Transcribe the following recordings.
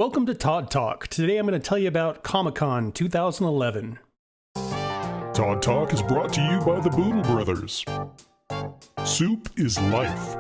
Welcome to Todd Talk. Today I'm going to tell you about Comicon 2011. Todd Talk is brought to you by the Boodle Brothers. Soup is life.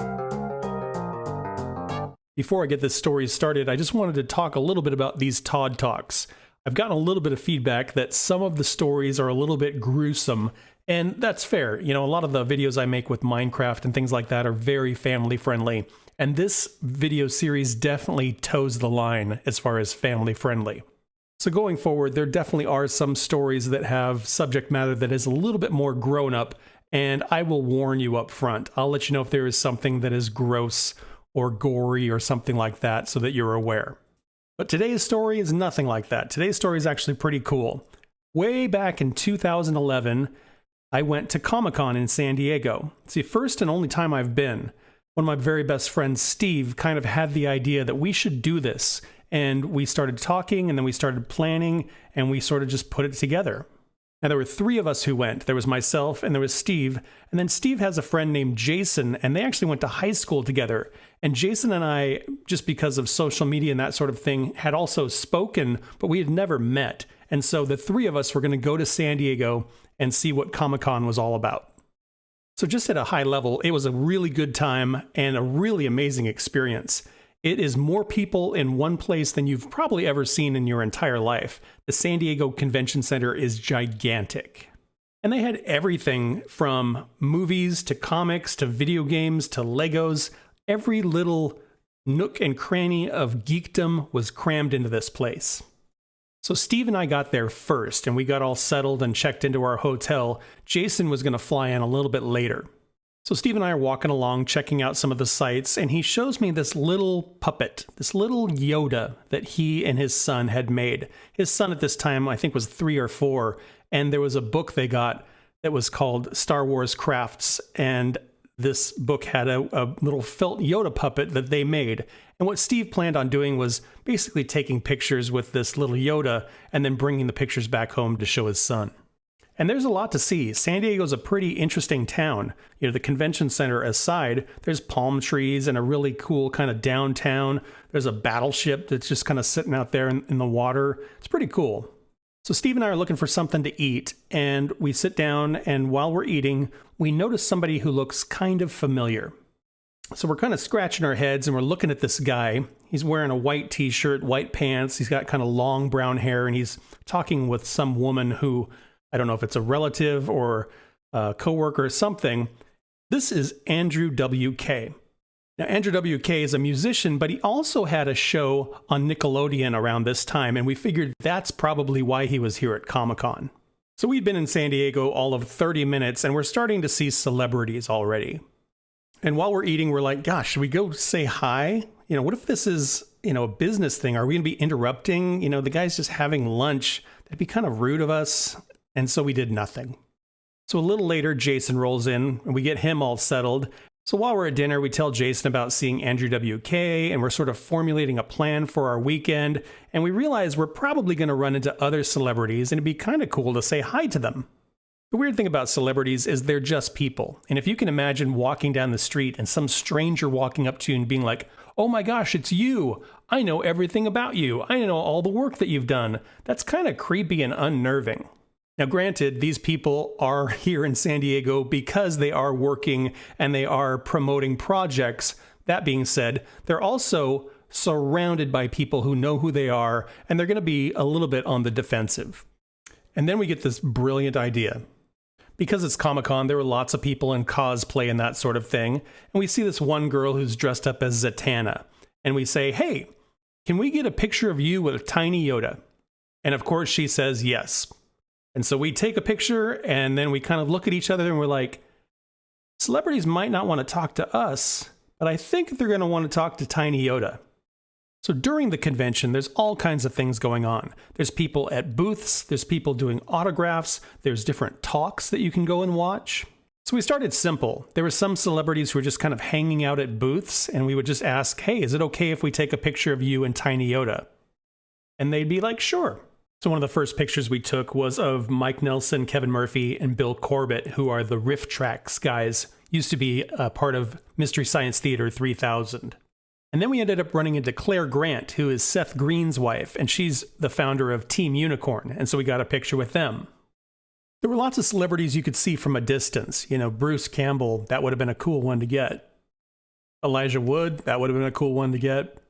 Before I get this story started, I just wanted to talk a little bit about these Todd Talks. I've gotten a little bit of feedback that some of the stories are a little bit gruesome, and that's fair. You know, a lot of the videos I make with Minecraft and things like that are very family friendly. And this video series definitely toes the line as far as family friendly. So going forward, there definitely are some stories that have subject matter that is a little bit more grown up, and I will warn you up front. I'll let you know if there is something that is gross or gory or something like that so that you're aware. But today's story is nothing like that. Today's story is actually pretty cool. Way back in 2011, I went to Comicon in San Diego. It's the first and only time I've been. One of my very best friends, Steve, kind of had the idea that we should do this. And we started talking, and then we started planning, and we sort of just put it together. Now, there were three of us who went. There was myself, and there was Steve. And then Steve has a friend named Jason, and they actually went to high school together. And Jason and I, just because of social media and that sort of thing, had also spoken, but we had never met. And so the three of us were going to go to San Diego and see what Comicon was all about. So just at a high level, it was a really good time and a really amazing experience. It is more people in one place than you've probably ever seen in your entire life. The San Diego Convention Center is gigantic. And they had everything from movies to comics to video games to Legos. Every little nook and cranny of geekdom was crammed into this place. So Steve and I got there first, and we got all settled and checked into our hotel. Jason was going to fly in a little bit later. So Steve and I are walking along, checking out some of the sites, and he shows me this little puppet, this little Yoda that he and his son had made. His son at this time, I think, was 3 or 4, and there was a book they got that was called Star Wars Crafts, and this book had a little felt Yoda puppet that they made. And what Steve planned on doing was basically taking pictures with this little Yoda and then bringing the pictures back home to show his son. And there's a lot to see. San Diego's a pretty interesting town. You know, the convention center aside, there's palm trees and a really cool kind of downtown. There's a battleship that's just kind of sitting out there in the water. It's pretty cool. So Steve and I are looking for something to eat, and we sit down, and while we're eating, we notice somebody who looks kind of familiar. So we're kind of scratching our heads, and we're looking at this guy. He's wearing a white t-shirt, white pants. He's got kind of long brown hair, and he's talking with some woman who, I don't know if it's a relative or a coworker or something. This is Andrew W.K. Now, Andrew W.K. is a musician, but he also had a show on Nickelodeon around this time, and we figured that's probably why he was here at Comicon. So we'd been in San Diego all of 30 minutes, and we're starting to see celebrities already. And while we're eating, we're like, gosh, should we go say hi? You know, what if this is, a business thing? Are we going to be interrupting? The guy's just having lunch. That'd be kind of rude of us. And so we did nothing. So a little later, Jason rolls in, and we get him all settled. So while we're at dinner, we tell Jason about seeing Andrew W.K., and we're sort of formulating a plan for our weekend, and we realize we're probably going to run into other celebrities, and it'd be kind of cool to say hi to them. The weird thing about celebrities is they're just people, and if you can imagine walking down the street and some stranger walking up to you and being like, "Oh my gosh, it's you! I know everything about you! I know all the work that you've done," that's kind of creepy and unnerving. Now, granted, these people are here in San Diego because they are working and they are promoting projects. That being said, they're also surrounded by people who know who they are, and they're going to be a little bit on the defensive. And then we get this brilliant idea. Because it's Comicon, there were lots of people in cosplay and that sort of thing. And we see this one girl who's dressed up as Zatanna. And we say, "Hey, can we get a picture of you with a tiny Yoda?" And of course, she says yes. And so we take a picture, and then we kind of look at each other, and we're like, celebrities might not want to talk to us, but I think they're going to want to talk to Tiny Yoda. So during the convention, there's all kinds of things going on. There's people at booths, there's people doing autographs, there's different talks that you can go and watch. So we started simple. There were some celebrities who were just kind of hanging out at booths, and we would just ask, "Hey, is it okay if we take a picture of you and Tiny Yoda?" And they'd be like, "Sure." So one of the first pictures we took was of Mike Nelson, Kevin Murphy, and Bill Corbett, who are the Riff Tracks guys, used to be a part of Mystery Science Theater 3000. And then we ended up running into Claire Grant, who is Seth Green's wife, and she's the founder of Team Unicorn, and so we got a picture with them. There were lots of celebrities you could see from a distance. You know, Bruce Campbell, that would have been a cool one to get. Elijah Wood, that would have been a cool one to get.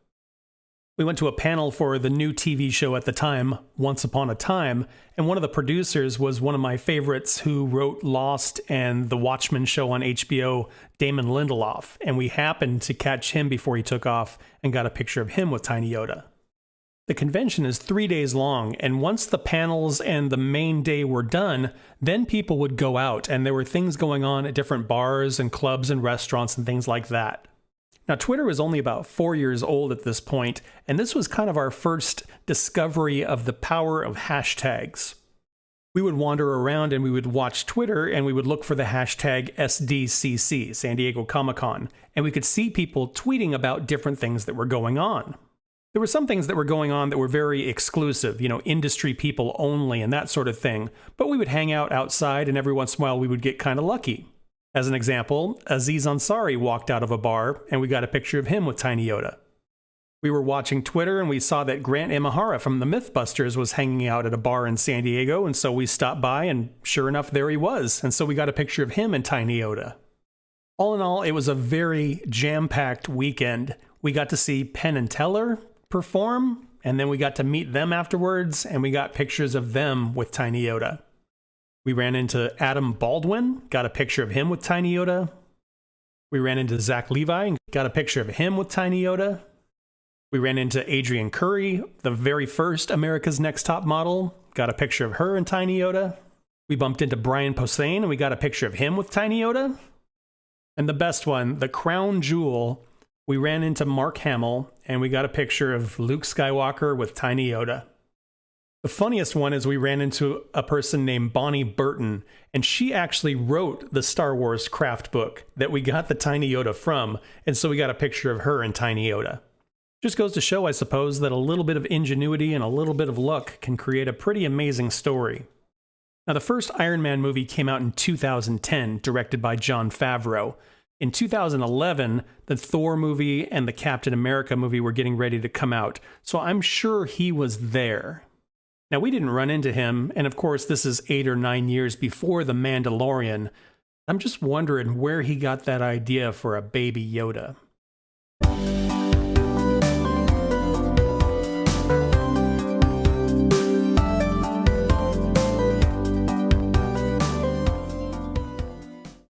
We went to a panel for the new TV show at the time, Once Upon a Time, and one of the producers was one of my favorites who wrote Lost and The Watchmen show on HBO, Damon Lindelof, and we happened to catch him before he took off and got a picture of him with Tiny Yoda. The convention is 3 days long, and once the panels and the main day were done, then people would go out, and there were things going on at different bars and clubs and restaurants and things like that. Now, Twitter was only about 4 years old at this point, and this was kind of our first discovery of the power of hashtags. We would wander around and we would watch Twitter and we would look for the hashtag SDCC, San Diego Comicon, and we could see people tweeting about different things that were going on. There were some things that were going on that were very exclusive, you know, industry people only and that sort of thing, but we would hang out outside and every once in a while we would get kind of lucky. As an example, Aziz Ansari walked out of a bar, and we got a picture of him with Tiny Yoda. We were watching Twitter, and we saw that Grant Imahara from the Mythbusters was hanging out at a bar in San Diego, and so we stopped by, and sure enough, there he was, and so we got a picture of him and Tiny Yoda. All in all, it was a very jam-packed weekend. We got to see Penn and Teller perform, and then we got to meet them afterwards, and we got pictures of them with Tiny Yoda. We ran into Adam Baldwin, got a picture of him with Tiny Yoda. We ran into Zach Levi and got a picture of him with Tiny Yoda. We ran into Adrienne Curry, the very first America's Next Top Model, got a picture of her and Tiny Yoda. We bumped into Brian Posehn and we got a picture of him with Tiny Yoda. And the best one, the crown jewel, we ran into Mark Hamill and we got a picture of Luke Skywalker with Tiny Yoda. The funniest one is we ran into a person named Bonnie Burton, and she actually wrote the Star Wars craft book that we got the Tiny Yoda from, and so we got a picture of her and Tiny Yoda. Just goes to show, I suppose, that a little bit of ingenuity and a little bit of luck can create a pretty amazing story. Now, the first Iron Man movie came out in 2010, directed by Jon Favreau. In 2011, the Thor movie and the Captain America movie were getting ready to come out, so I'm sure he was there. Now, we didn't run into him, and of course, this is 8 or 9 years before The Mandalorian. I'm just wondering where he got that idea for a baby Yoda.